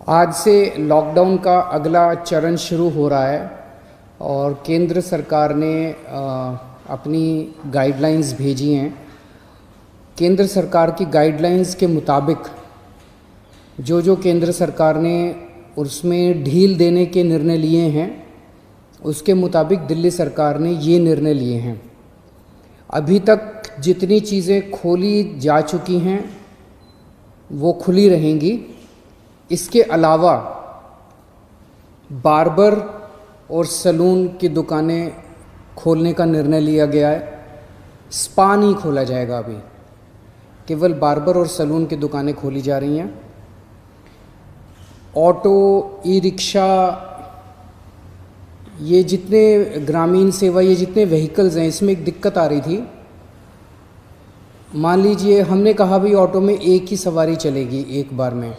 आज से लॉकडाउन का अगला चरण शुरू हो रहा है और केंद्र सरकार ने अपनी गाइडलाइंस भेजी हैं। केंद्र सरकार की गाइडलाइंस के मुताबिक जो केंद्र सरकार ने उसमें ढील देने के निर्णय लिए हैं, उसके मुताबिक दिल्ली सरकार ने ये निर्णय लिए हैं। अभी तक जितनी चीज़ें खोली जा चुकी हैं वो खुली रहेंगी। इसके अलावा बार्बर और सैलून की दुकानें खोलने का निर्णय लिया गया है। स्पा नहीं खोला जाएगा, अभी केवल बार्बर और सैलून की दुकानें खोली जा रही हैं। ऑटो, ई रिक्शा, ये जितने ग्रामीण सेवा, ये जितने व्हीकल्स हैं, इसमें एक दिक्कत आ रही थी। मान लीजिए हमने कहा भाई ऑटो में एक ही सवारी चलेगी एक बार में।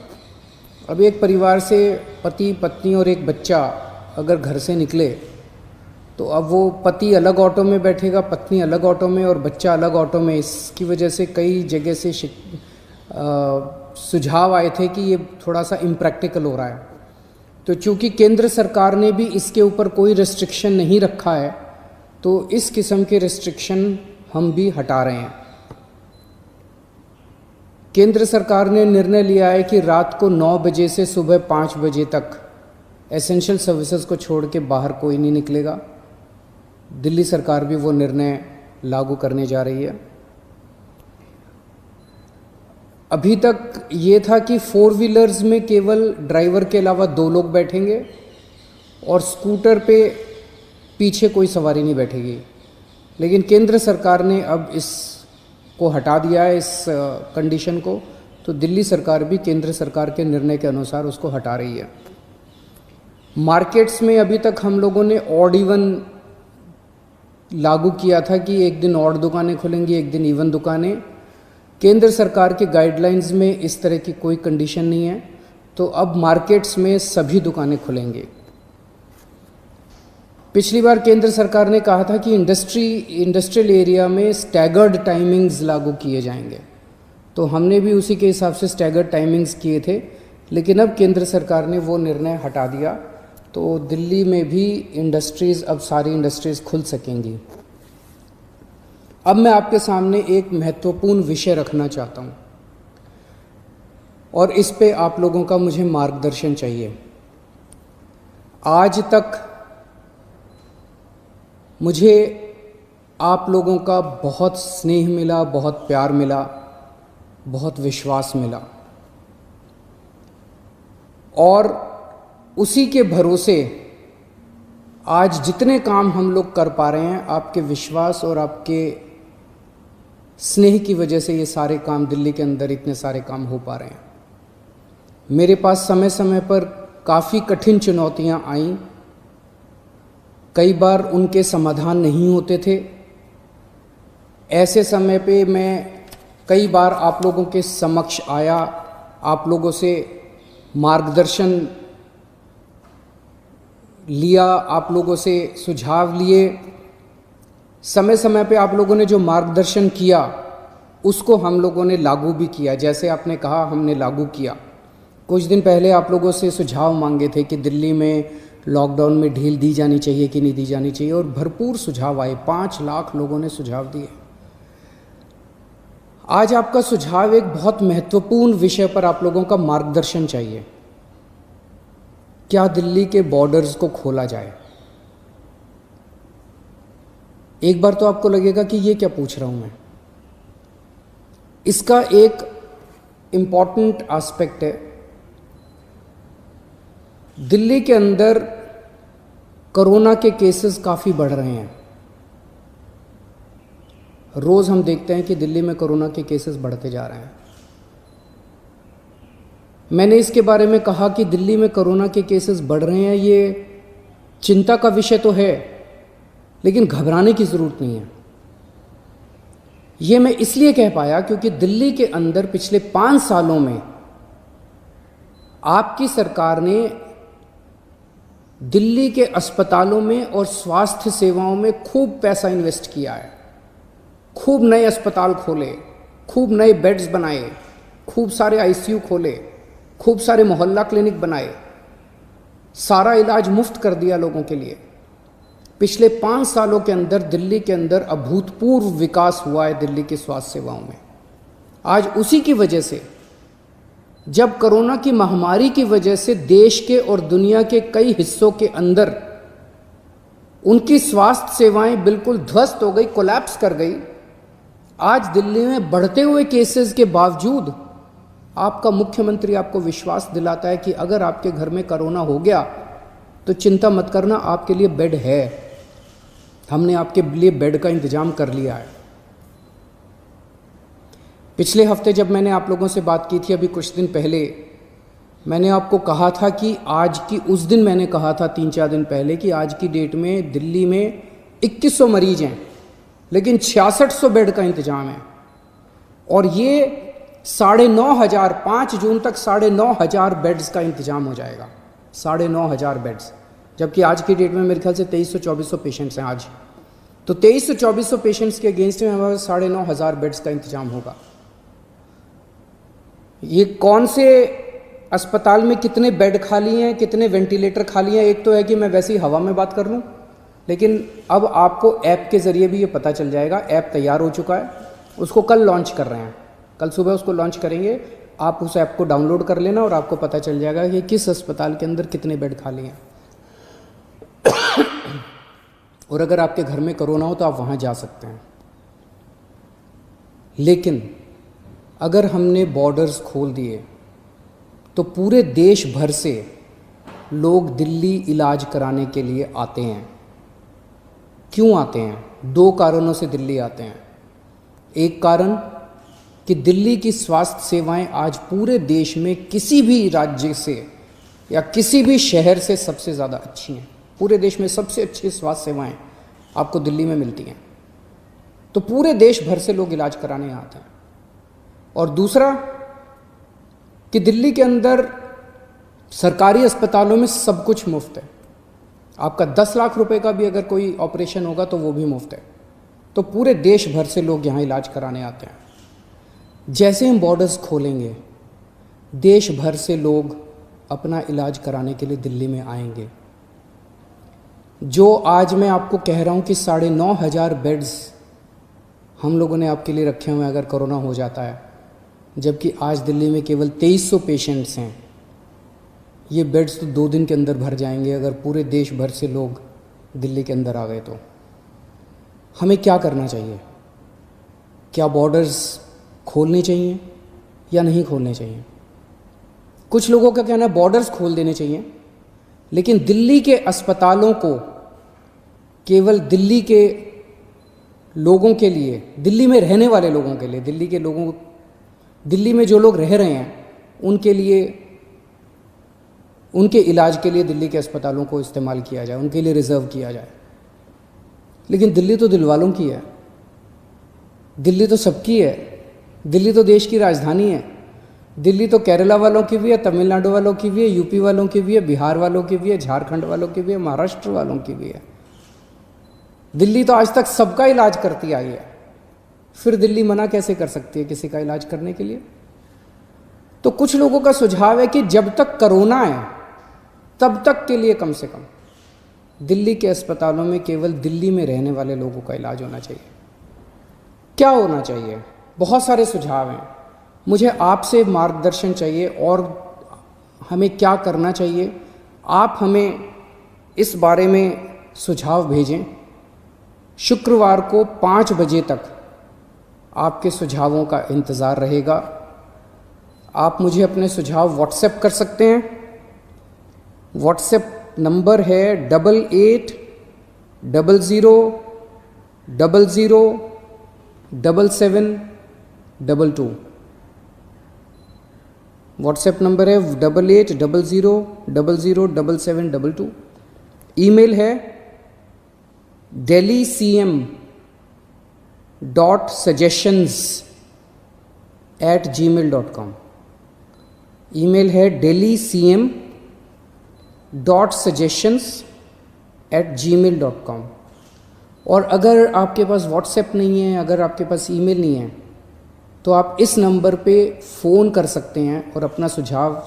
अब एक परिवार से पति, पत्नी और एक बच्चा अगर घर से निकले तो अब वो पति अलग ऑटो में बैठेगा, पत्नी अलग ऑटो में और बच्चा अलग ऑटो में। इसकी वजह से कई जगह से सुझाव आए थे कि ये थोड़ा सा इम्प्रैक्टिकल हो रहा है। तो चूंकि केंद्र सरकार ने भी इसके ऊपर कोई रेस्ट्रिक्शन नहीं रखा है, तो इस किस्म के रेस्ट्रिक्शन हम भी हटा रहे हैं। केंद्र सरकार ने निर्णय लिया है कि रात को 9 बजे से सुबह 5 बजे तक एसेंशियल सर्विसेज को छोड़ के बाहर कोई नहीं निकलेगा। दिल्ली सरकार भी वो निर्णय लागू करने जा रही है। अभी तक ये था कि 4 व्हीलर्स में केवल ड्राइवर के अलावा 2 लोग बैठेंगे और स्कूटर पे पीछे कोई सवारी नहीं बैठेगी। लेकिन केंद्र सरकार ने अब इसको हटा दिया है, इस कंडीशन को। तो दिल्ली सरकार भी केंद्र सरकार के निर्णय के अनुसार उसको हटा रही है। मार्केट्स में अभी तक हम लोगों ने ऑड इवन लागू किया था कि एक दिन ऑड दुकानें खुलेंगी, एक दिन इवन दुकानें। केंद्र सरकार के गाइडलाइंस में इस तरह की कोई कंडीशन नहीं है, तो अब मार्केट्स में सभी दुकानें खुलेंगी। पिछली बार केंद्र सरकार ने कहा था कि इंडस्ट्रियल एरिया में स्टैगर्ड टाइमिंग्स लागू किए जाएंगे, तो हमने भी उसी के हिसाब से स्टैगर्ड टाइमिंग्स किए थे। लेकिन अब केंद्र सरकार ने वो निर्णय हटा दिया, तो दिल्ली में भी इंडस्ट्रीज़, अब सारी इंडस्ट्रीज़ खुल सकेंगी। अब मैं आपके सामने एक महत्वपूर्ण विषय रखना चाहता हूँ और इस पे आप लोगों का मुझे मार्गदर्शन चाहिए। आज तक मुझे आप लोगों का बहुत स्नेह मिला, बहुत प्यार मिला, बहुत विश्वास मिला और उसी के भरोसे आज जितने काम हम लोग कर पा रहे हैं, आपके विश्वास और आपके स्नेह की वजह से ये सारे काम, दिल्ली के अंदर इतने सारे काम हो पा रहे हैं। मेरे पास समय समय पर काफ़ी कठिन चुनौतियां आईं, कई बार उनके समाधान नहीं होते थे। ऐसे समय पे मैं कई बार आप लोगों के समक्ष आया, आप लोगों से मार्गदर्शन लिया, आप लोगों से सुझाव लिए। समय समय पे आप लोगों ने जो मार्गदर्शन किया उसको हम लोगों ने लागू भी किया। जैसे आपने कहा, हमने लागू किया। कुछ दिन पहले आप लोगों से सुझाव मांगे थे कि दिल्ली में लॉकडाउन में ढील दी जानी चाहिए कि नहीं दी जानी चाहिए, और भरपूर सुझाव आए। 5 लाख लोगों ने सुझाव दिए। आज आपका सुझाव एक बहुत महत्वपूर्ण विषय पर आप लोगों का मार्गदर्शन चाहिए। क्या दिल्ली के बॉर्डर्स को खोला जाए? एक बार तो आपको लगेगा कि ये क्या पूछ रहा हूं मैं। इसका एक इम्पॉर्टेंट एस्पेक्ट है, दिल्ली के अंदर कोरोना के केसेस काफ़ी बढ़ रहे हैं। रोज़ हम देखते हैं कि दिल्ली में कोरोना के केसेस बढ़ते जा रहे हैं। मैंने इसके बारे में कहा कि दिल्ली में कोरोना के केसेस बढ़ रहे हैं, ये चिंता का विषय तो है, लेकिन घबराने की ज़रूरत नहीं है। ये मैं इसलिए कह पाया क्योंकि दिल्ली के अंदर पिछले 5 सालों में आपकी सरकार ने दिल्ली के अस्पतालों में और स्वास्थ्य सेवाओं में खूब पैसा इन्वेस्ट किया है। खूब नए अस्पताल खोले, खूब नए बेड्स बनाए, खूब सारे आईसीयू खोले, खूब सारे मोहल्ला क्लिनिक बनाए, सारा इलाज मुफ्त कर दिया लोगों के लिए। पिछले 5 सालों के अंदर दिल्ली के अंदर अभूतपूर्व विकास हुआ है दिल्ली की स्वास्थ्य सेवाओं में। आज उसी की वजह से, जब कोरोना की महामारी की वजह से देश के और दुनिया के कई हिस्सों के अंदर उनकी स्वास्थ्य सेवाएं बिल्कुल ध्वस्त हो गई, कोलैप्स कर गई, आज दिल्ली में बढ़ते हुए केसेस के बावजूद आपका मुख्यमंत्री आपको विश्वास दिलाता है कि अगर आपके घर में कोरोना हो गया तो चिंता मत करना, आपके लिए बेड है, हमने आपके लिए बेड का इंतजाम कर लिया है। पिछले हफ्ते जब मैंने आप लोगों से बात की थी, अभी कुछ दिन पहले, मैंने आपको कहा था कि आज की, उस दिन मैंने कहा था 3-4 दिन पहले कि आज की डेट में दिल्ली में 2100 मरीज हैं, लेकिन 6600 बेड का इंतजाम है। और ये 9,500, 5 जून तक 9,500 बेड्स का इंतजाम हो जाएगा, 9,500 बेड्स। जबकि आज की डेट में मेरे ख्याल से 2300-2400 पेशेंट्स हैं आज। तो 2300-2400 पेशेंट्स के अगेंस्ट में हमारे 9,500 बेड्स का इंतजाम होगा। ये कौन से अस्पताल में कितने बेड खाली हैं, कितने वेंटिलेटर खाली हैं, एक तो है कि मैं वैसे ही हवा में बात कर लूँ, लेकिन अब आपको ऐप के ज़रिए भी ये पता चल जाएगा। ऐप तैयार हो चुका है, उसको कल लॉन्च कर रहे हैं, कल सुबह उसको लॉन्च करेंगे। आप उस ऐप को डाउनलोड कर लेना और आपको पता चल जाएगा कि किस अस्पताल के अंदर कितने बेड खाली हैं। और अगर आपके घर में कोरोना हो तो आप वहाँ जा सकते हैं। लेकिन अगर हमने बॉर्डर्स खोल दिए तो पूरे देश भर से लोग दिल्ली इलाज कराने के लिए आते हैं। क्यों आते हैं? 2 कारणों से दिल्ली आते हैं। एक कारण कि दिल्ली की स्वास्थ्य सेवाएं आज पूरे देश में किसी भी राज्य से या किसी भी शहर से सबसे ज़्यादा अच्छी हैं। पूरे देश में सबसे अच्छी स्वास्थ्य सेवाएं आपको दिल्ली में मिलती हैं, तो पूरे देश भर से लोग इलाज कराने आते हैं। और दूसरा कि दिल्ली के अंदर सरकारी अस्पतालों में सब कुछ मुफ्त है। आपका 10 लाख रुपए का भी अगर कोई ऑपरेशन होगा तो वो भी मुफ्त है। तो पूरे देश भर से लोग यहाँ इलाज कराने आते हैं। जैसे हम बॉर्डर्स खोलेंगे, देश भर से लोग अपना इलाज कराने के लिए दिल्ली में आएंगे। जो आज मैं आपको कह रहा हूँ कि 9,500 बेड्स हम लोगों ने आपके लिए रखे हुए हैं अगर कोरोना हो जाता है, जबकि आज दिल्ली में केवल 2300 पेशेंट्स हैं। ये बेड्स तो 2 दिन के अंदर भर जाएंगे अगर पूरे देश भर से लोग दिल्ली के अंदर आ गए। तो हमें क्या करना चाहिए? क्या बॉर्डर्स खोलने चाहिए या नहीं खोलने चाहिए? कुछ लोगों का कहना है बॉर्डर्स खोल देने चाहिए, लेकिन दिल्ली के अस्पतालों को केवल दिल्ली के लोगों के लिए, दिल्ली में रहने वाले लोगों के लिए, दिल्ली में जो लोग रह रहे हैं उनके लिए, उनके इलाज के लिए दिल्ली के अस्पतालों को इस्तेमाल किया जाए, उनके लिए रिजर्व किया जाए। लेकिन दिल्ली तो दिल वालों की है, दिल्ली तो सबकी है, दिल्ली तो देश की राजधानी है। दिल्ली तो केरला वालों की भी है, तमिलनाडु वालों की भी है, यूपी वालों की भी है, बिहार वालों की भी है, झारखंड वालों की भी है, महाराष्ट्र वालों की भी है। दिल्ली तो आज तक सबका इलाज करती आई है, फिर दिल्ली मना कैसे कर सकती है किसी का इलाज करने के लिए? तो कुछ लोगों का सुझाव है कि जब तक कोरोना है तब तक के लिए कम से कम दिल्ली के अस्पतालों में केवल दिल्ली में रहने वाले लोगों का इलाज होना चाहिए। क्या होना चाहिए? बहुत सारे सुझाव हैं। मुझे आपसे मार्गदर्शन चाहिए और हमें क्या करना चाहिए। आप हमें इस बारे में सुझाव भेजें। शुक्रवार को 5 बजे तक आपके सुझावों का इंतज़ार रहेगा। आप मुझे अपने सुझाव व्हाट्सएप कर सकते हैं। व्हाट्सएप नंबर है 8800007722। व्हाट्सएप नंबर है 8800007722। ईमेल है delhi.cm.suggestions@gmail.com। ईमेल है delhi.cm.suggestions@gmail.com। और अगर आपके पास व्हाट्सएप नहीं है, अगर आपके पास ईमेल नहीं है, तो आप इस नंबर पे फ़ोन कर सकते हैं और अपना सुझाव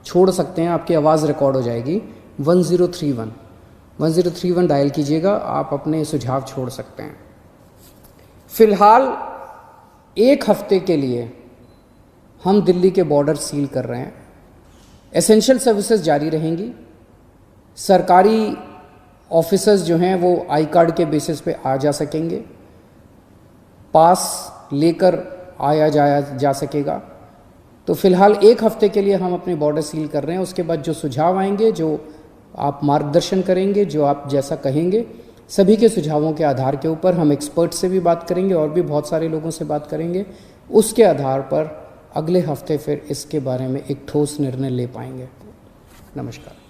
छोड़ सकते हैं, आपकी आवाज़ रिकॉर्ड हो जाएगी। 1031 डायल कीजिएगा, आप अपने सुझाव छोड़ सकते हैं। फ़िलहाल 1 हफ्ते के लिए हम दिल्ली के बॉर्डर सील कर रहे हैं। एसेंशियल सर्विसेज जारी रहेंगी। सरकारी ऑफिसर्स जो हैं वो आई कार्ड के बेसिस पे आ जा सकेंगे, पास लेकर आया जाया जा सकेगा। तो फ़िलहाल 1 हफ्ते के लिए हम अपने बॉर्डर सील कर रहे हैं। उसके बाद जो सुझाव आएंगे, जो आप मार्गदर्शन करेंगे, जो आप जैसा कहेंगे, सभी के सुझावों के आधार के ऊपर हम एक्सपर्ट से भी बात करेंगे और भी बहुत सारे लोगों से बात करेंगे। उसके आधार पर अगले हफ्ते फिर इसके बारे में एक ठोस निर्णय ले पाएंगे। नमस्कार।